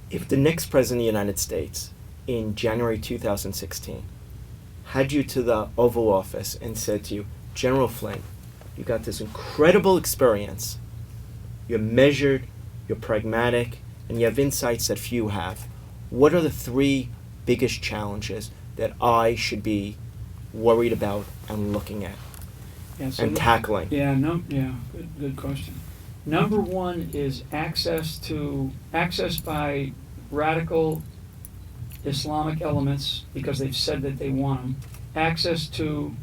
If the next president of the United States in January 2016 had you to the Oval Office and said to you, General Flynn, you got this incredible experience, you're measured, you're pragmatic, and you have insights that few have. What are the three biggest challenges that I should be worried about and looking at and tackling? Good question. Number one is access by radical Islamic elements, because they've said that they want them, access to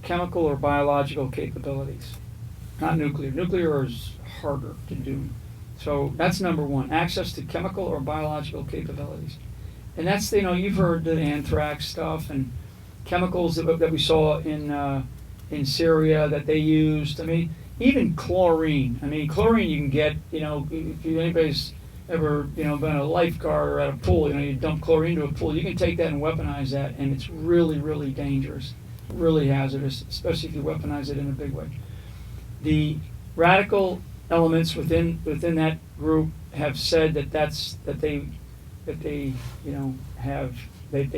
chemical or biological capabilities, not nuclear. Nuclear is harder to do. So that's number one, access to chemical or biological capabilities. And that's, you've heard the anthrax stuff and chemicals that we saw in Syria that they used. I mean, even chlorine. I mean, chlorine you can get, if anybody's ever, been a lifeguard or at a pool, you dump chlorine into a pool, you can take that and weaponize that, and it's really, really dangerous, really hazardous, especially if you weaponize it in a big way. The radical elements within that group have said that they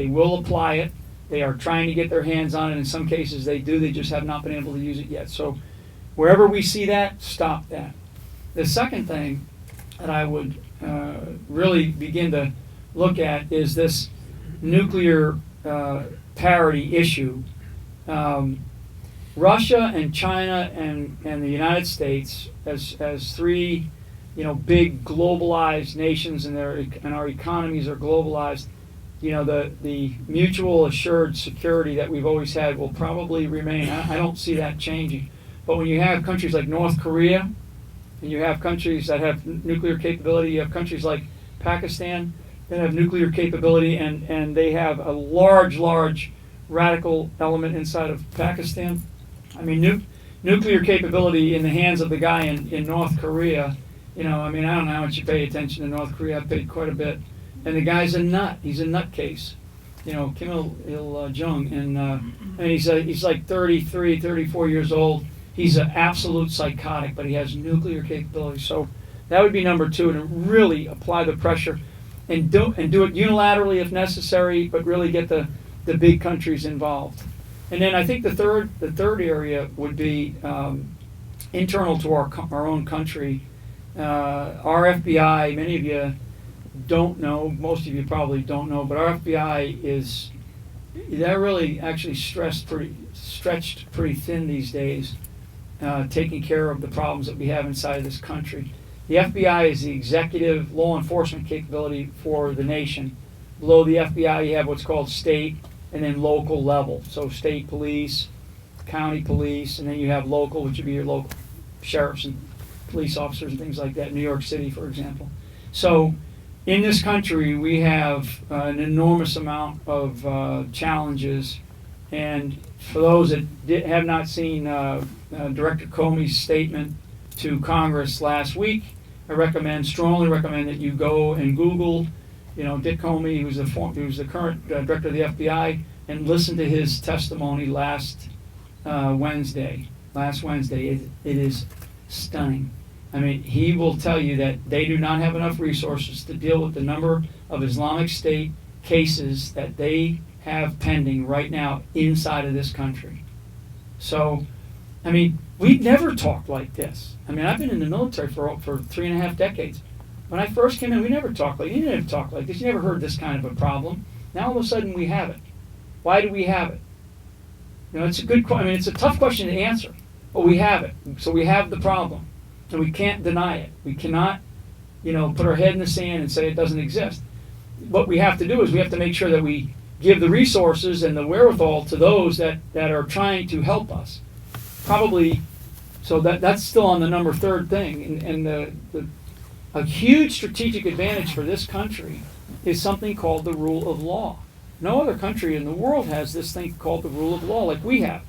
will apply it. They are trying to get their hands on it. In some cases they do. They just have not been able to use it yet. So wherever we see that, stop that. The second thing that I would really begin to look at is this nuclear parity issue. Russia and China and the United States as three big globalized nations, and our economies are globalized, the mutual assured security that we've always had will probably remain. I don't see that changing. But when you have countries like North Korea, and you have countries that have nuclear capability, you have countries like Pakistan that have nuclear capability, and they have a large radical element inside of Pakistan. I mean, nuclear capability in the hands of the guy in North Korea, I don't know how much you pay attention to North Korea. I've paid quite a bit. And the guy's a nut. He's a nutcase. Kim Il-jung. And he's like 33, 34 years old. He's an absolute psychotic, but he has nuclear capability. So that would be number two, and really apply the pressure and do it unilaterally if necessary, but really get the big countries involved. And then I think the third area would be internal to our own country. Our FBI, many of you don't know, most of you probably don't know, but our FBI they're really actually stretched pretty thin these days, taking care of the problems that we have inside of this country. The FBI is the executive law enforcement capability for the nation. Below the FBI, you have what's called state and then local level. So state police, county police, and then you have local, which would be your local sheriffs and police officers and things like that, New York City, for example. So in this country, we have an enormous amount of challenges. And for those that have not seen Director Comey's statement to Congress last week, I strongly recommend that you go and Google, Dick Comey, who's the current director of the FBI, and listen to his testimony last Wednesday. It is stunning. I mean, he will tell you that they do not have enough resources to deal with the number of Islamic State cases that they have pending right now inside of this country. So, I mean, we've never talked like this. I mean, I've been in the military for 3.5 decades. When I first came in, we never talked like this. You didn't talk like this. You never heard this kind of a problem. Now all of a sudden we have it. Why do we have it? It's a good question. I mean, it's a tough question to answer, but we have it. So we have the problem, and we can't deny it. We cannot, put our head in the sand and say it doesn't exist. What we have to do is we have to make sure that we give the resources and the wherewithal to those that are trying to help us. Probably, so that's still on the third thing. And a huge strategic advantage for this country is something called the rule of law. No other country in the world has this thing called the rule of law like we have.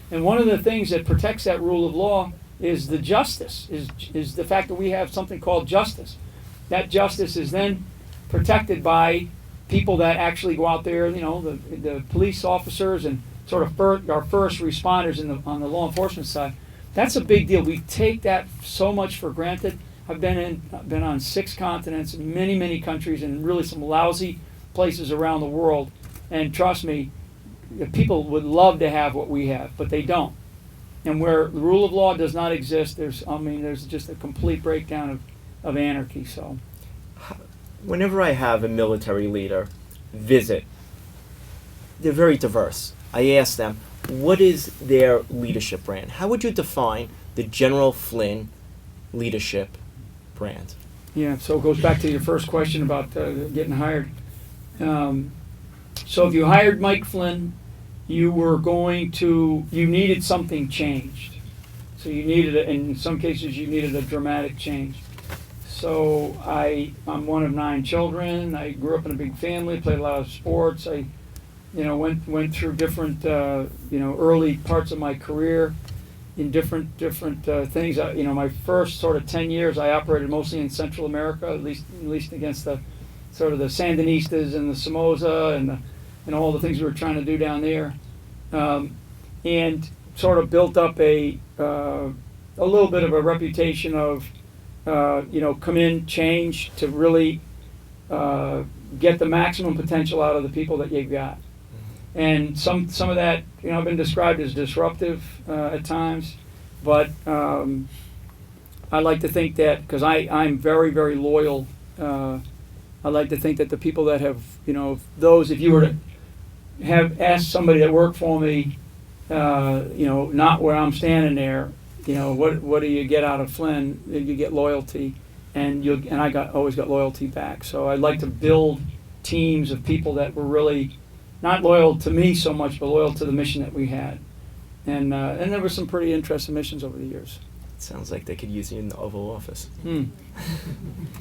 And one of the things that protects that rule of law is the justice, is the fact that we have something called justice. That justice is then protected by people that actually go out there, the police officers and sort of our first responders on the law enforcement side. That's a big deal. We take that so much for granted. I've been on 6 continents, many countries, and really some lousy places around the world. And trust me, people would love to have what we have, but they don't. And where the rule of law does not exist, there's just a complete breakdown of anarchy. So, Whenever I have a military leader visit, they're very diverse. I ask them, what is their leadership brand? How would you define the General Flynn leadership brand? yeah, so it goes back to your first question about getting hired. So if you hired Mike Flynn, you needed something changed. So in some cases, you needed a dramatic change. So I'm one of 9 children. I grew up in a big family, played a lot of sports. I, went through different, early parts of my career in different things. My first sort of 10 years, I operated mostly in Central America, at least against the sort of the Sandinistas and the Somoza and all the things we were trying to do down there, and sort of built up a little bit of a reputation of come in, change to really get the maximum potential out of the people that you've got. And some of that, I've been described as disruptive at times, but I like to think that, because I'm very, very loyal, I like to think that the people that have, if you were to have asked somebody that worked for me, not where I'm standing there, what do you get out of Flynn? You get loyalty, and I always got loyalty back. So I'd like to build teams of people that were really not loyal to me so much, but loyal to the mission that we had. And there were some pretty interesting missions over the years. It sounds like they could use you in the Oval Office.